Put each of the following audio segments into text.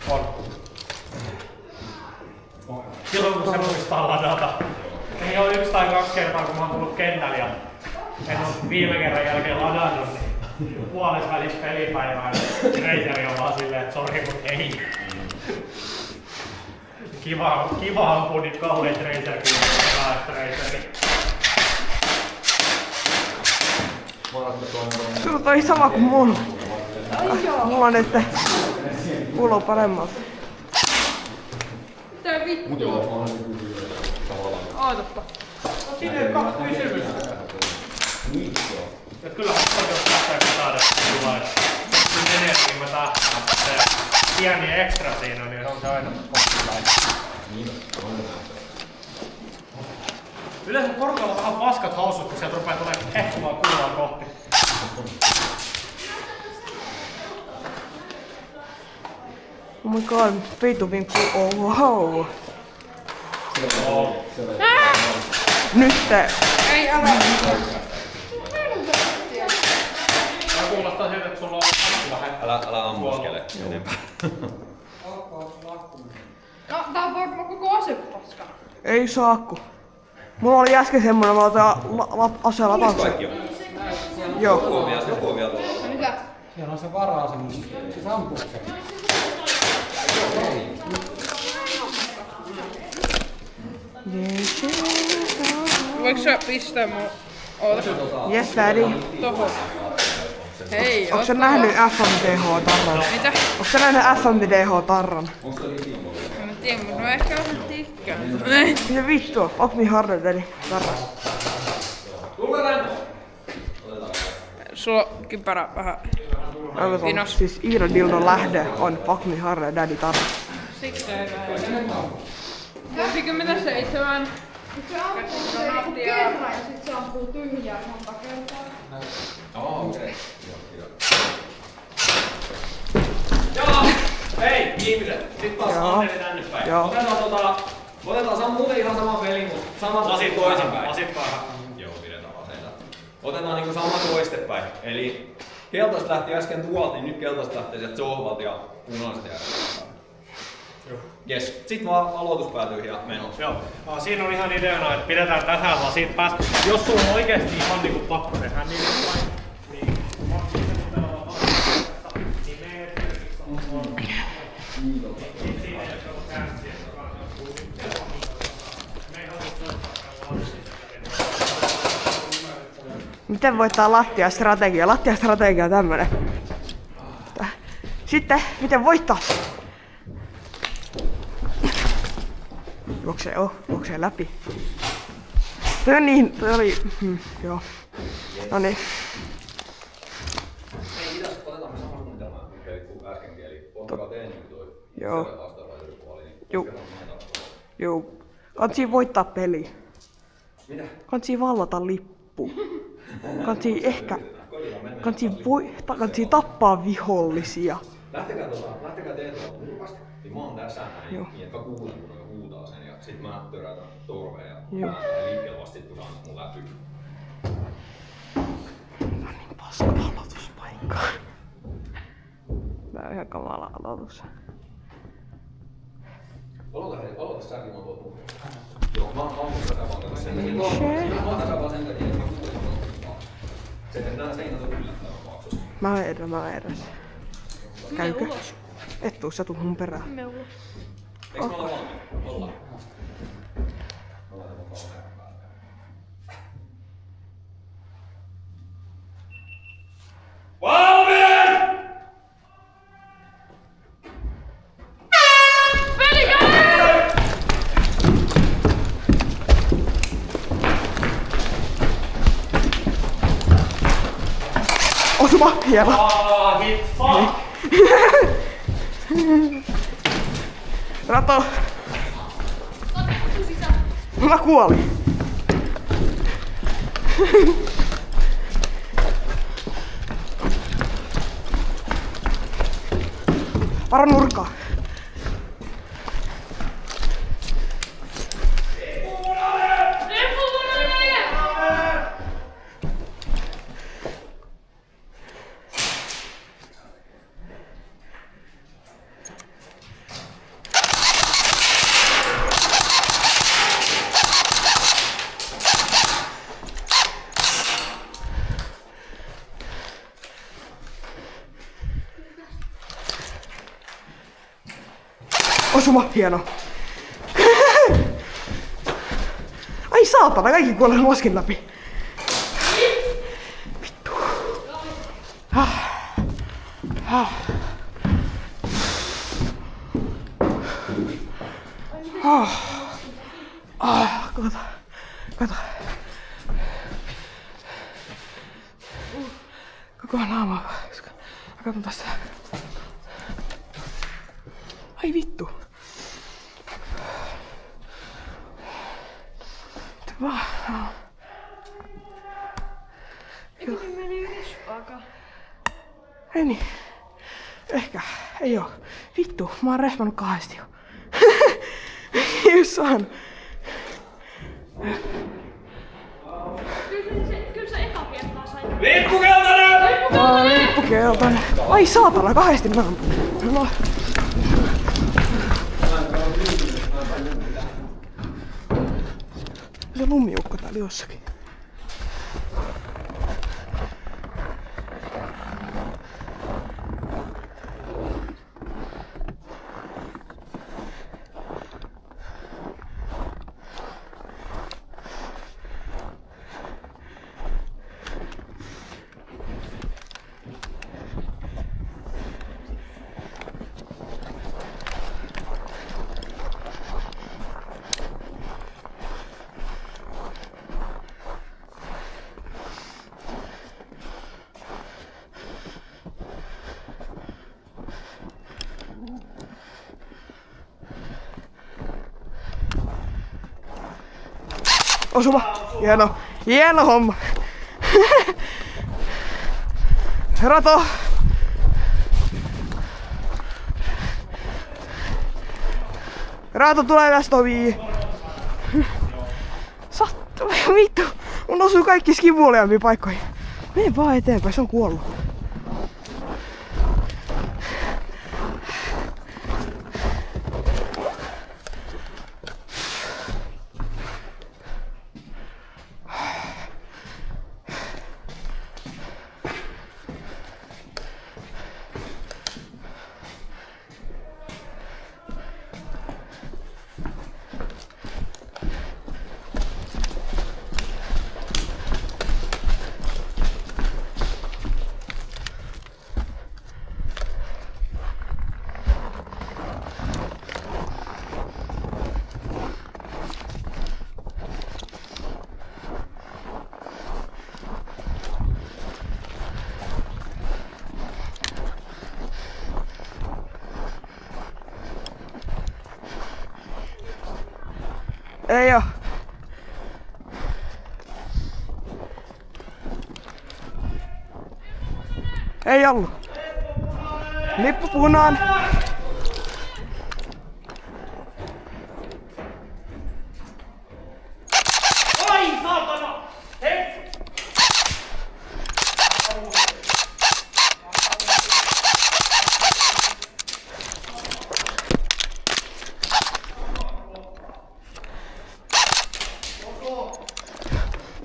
On. Silloin kun se muistaa ladata. Ei ole 1 tai 2 kertaa kun mä oon tullut kentälle ja en ole viime kerran jälkeen ladannut, niin puolessa välissä pelipäivää Razeri on vaan silleen, että sori mut ei. Kiva ampua niitä kauheita Razeri. Sulla toi sama kuin mun. Mulla on nyt kuuluu paremmalta. Mitä vittu? Ootappa. Siinä ei 2 kysymystä. Kyllähän se on jos lähtee saada hyvää. Kun menee, niin mä tahtaan. Se pieni ekstra siinä, niin on se aina kohtalainen. Yleensä porukalla on vähän paskat hausut, kun sieltä rupeaa tulemaan hehkuvaa kulmaa kohti. Oh my god, peituvinkku, oh wow. Nyt te. Ei älä. Mä kuulostaa siltä, että sulla on vähän. Älä ammuskele enempää. No, tää on varmaan koko asepaska. Ei saakku. Mulla oli äsken semmonen, mä otan aseen latauksen. Kaikki on. Joo. Joku on vielä tuolla. No mitä? Siellä on se vara-asennus. Se ampuu sen. Voinko sä pistää mun... Oota. Yes, daddy. Tohon. Hei, Onko sä nähnyt FMDH-tarran? Mitä? Onko sä nähnyt FMDH-tarran? En tiedä, mutta mä ehkä vähän tykkään. Mitä vittua? Fuck me harder, daddy. Tarra. Sulla on kypärä vähän pinos. Siis Iiro Dildon lähde on fuck me harder, daddy tarra. Siksi ei vähän. 67. Se ampuu se kerran ja sit se ampuu tyhjää monta kertaa. Okei. Joo! Hei ihmiset! Sit taas Anneli tänne päin. Joo. Otetaan muuten ihan sama peli, mutta sama Lasit toisinpäin. Lasit vähän. Joo, pidetään aseita. Otetaan niinku sama toistepäin. Eli keltaista lähti äsken tuolta, niin nyt keltaista lähtee sieltä sohvalta ja punaiset jäädään. Jes, sit vaan aloituspäätyy ja menossa. Joo. Siinä on ihan ideana, että pidetään tähän vaan siitä päästä. Jos sulla on oikeesti ihan niinku pakko tehdä niin Miten voittaa lattiastrategia? Lattiastrategia on tämmönen. Sitten, miten voittaa? Juoksee läpi. Toi on niin, toi oli, joo. Noniin. Ei idäs, otetaan me sama suunnitelma, kuin äskenkin, eli ottakaa teidän toi Joo. vastaavaisuuspuoli, niin Joo. Joo. Kansi voittaa peli. Mitä? Kansi vallata lippu. Kansi ehkä, kansi tappaa vihollisia. Lähtekää teidän tuolta nurkasta, niin mä oon tässä näin, Joo. niin että mä kuulen kun ne huutaa sen ja sit mä törätän torveen ja Joo. mä lähden liikkeelle vasta sit kun saan mun läpi. Tää on niin paska aloituspaikka. Tää on ihan kamala aloitus. Aloita säkin, mä oon tuolta nurkasta. Joo, mä oon tässä vaan kato sen takia. Mä oon tässä vaan sen takia, että mä kuulen kun se tehdään seinät on yllättävän paksusti. Mä eräs. Käykö? Et tuu, sä tuut mun perään. Eiks me olla valmiita? Ollaan. Mä laitan mun kameran päälle. Valmiit! Osuma, hieno. Hit fuck! Rato. Mä kuolin. Varo nurkkaa. Osuma, hieno. Ai saatana, kaikki kuolee maskin läpi. Vittu. Kato. Koko naama. Kato tästä. Ai vittu. Eikö ne meni respaakaan? Ei niin. Ehkä. Ei oo. Vittu, mä oon respannut 2 jo. Just saanut. Kyllä se eka kertaa sai. Lippukeltainen! Lippukeltainen. Ai saatana, 2 mä oon. No. Se lumiukko täällä jossakin. Osuma. Hieno homma. Rato. Rato tulee tästä oviin. Sattuu. Vittu. Mun osuu kaikki skivuliaampiin paikkoihin. Mene vaan eteenpäin, se on kuollut. Ei oo. Ei ollut. Lippu punaan. Ai saatana! Hei!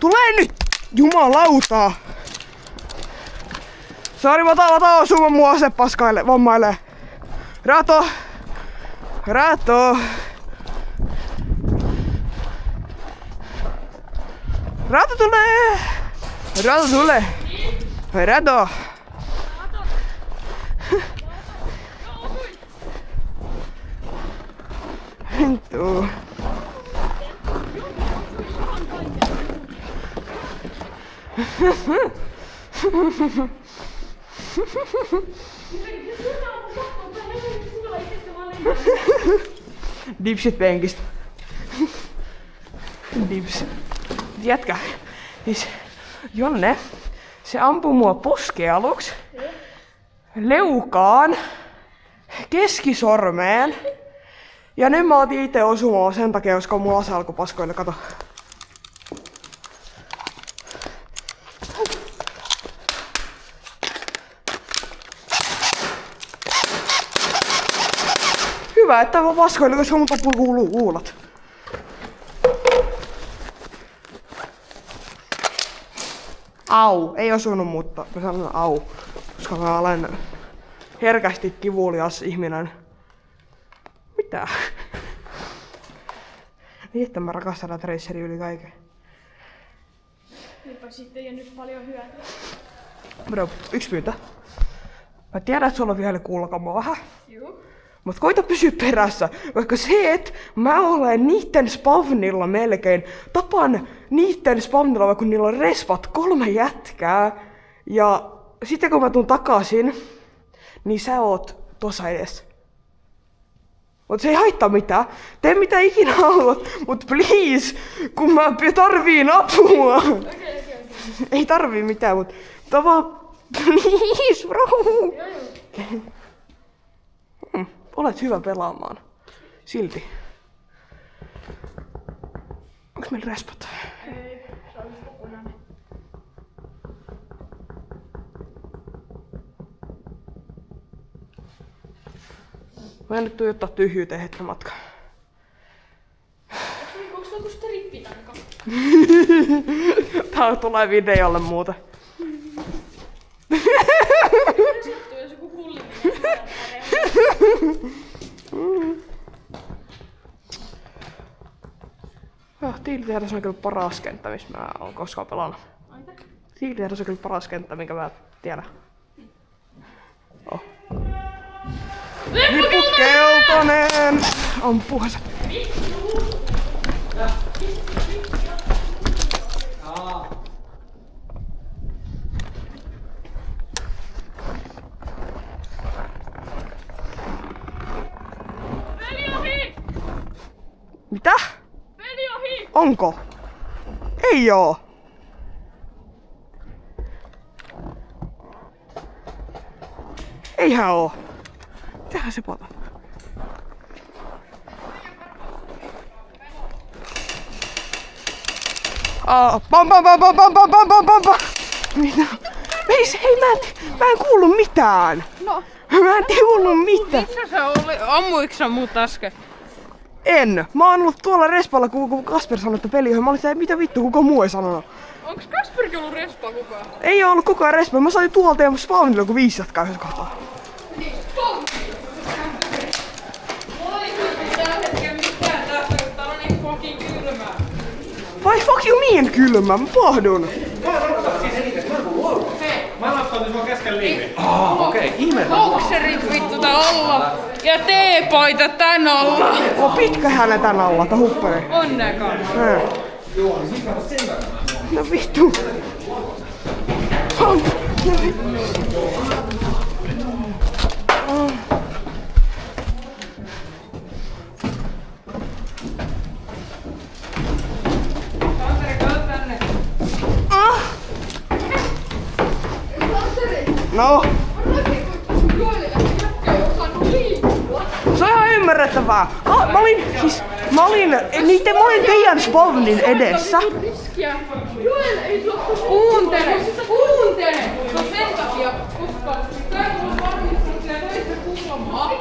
Tulee nyt! Jumalautaa! Sori, mä otan osuman mua se paskaille, vammailee. Rato! Rato! Rato tulee! Rato tulee! Rato! Vittu. Dipsit penkistä. Dips. Jätkä. Siis Jonne, se ampui mua poskeen aluksi. Leukaan. Keskisormeen. Ja nyt mä otin ite osumaan sen takia, koska mulla ase alkoi paskoille, kato. Hyvä, että mä paskoilin, koska mun tappui kuuluu kuulat. Au, ei osunut, mutta mä sanon au, koska mä olen herkästi kivulias ihminen. Mitä? Niin, että mä rakastan tätä Traceria yli kaiken. Niinpä sitten ei ole nyt paljon hyötyä. Bro, yksi pyyntö. Mä tiedän, että sulla on vielä kuulokamoa vähän. Juu. Mut koita pysyä perässä, vaikka se, että mä olen niitten spawnilla melkein, tapan niitten spawnilla, vaikka niillä on respat 3 jätkää. Ja sitten kun mä tuun takaisin, niin sä oot tossa edessä. Mut se ei haittaa mitään. Tee mitä ikinä haluat, mut please, kun mä tarviin apua. Okei. Ei tarvii mitään, mut vaan please, bro. Olet hyvä pelaamaan. Silti. Onks meillä respat? Ei, se on kokonainen. Mä en nyt tuijottaa tyhjyyteen hetken matkaa. Onks tää joku strippitanka? Tää tulee videolle muuten. Sattuu jos joku kulliminen. Tiilitehdas on kyllä paras kenttä, missä mä oon koskaan pelannut. Tiilitehdas on kyllä paras kenttä, minkä mä tiedän. Oh. Lippu keltainen! Ampuu se. Peli ohi! Mitä? Peli ohi! Onko? Ei oo. Eihän oo. Mitähän se pata? Pam. Mitä? Mä en kuullut mitään. No. Mä en kuullut mitään. Missä sä oli? Ammuiks sä mut äsken? En. Mä oon ollut tuolla respalla, kun Kasper sanoi, että peli on. Mä olin sitä, mitä vittu, kuka muu ei sanonut. Onks Kasperkin ollut respa kukaan? Ei oo ollut koko ajan respaa. Mä sain tuolta ja spawnilla joku 5 jatkaa yhdessä kohtaa. Mulla ei kyllä tällä hetkellä mitään tästä, kun tää on niin fucking kylmää. Vai fuck you mean kylmä? Mä pahdun. Mä laskautin sua kesken liivin. Okei, Bokserit vittu tää alla. Ja teepaita tän alla. On pitkähänä tän alla, tää huppari. Onnekaan. No vittu. No. Se on ihan ymmärrettävää. Mä olin teidän spawnin edessä. Joel ei tuo kuuntele! No sen takia, koska tää on varmistettu ja toista kuulemaa.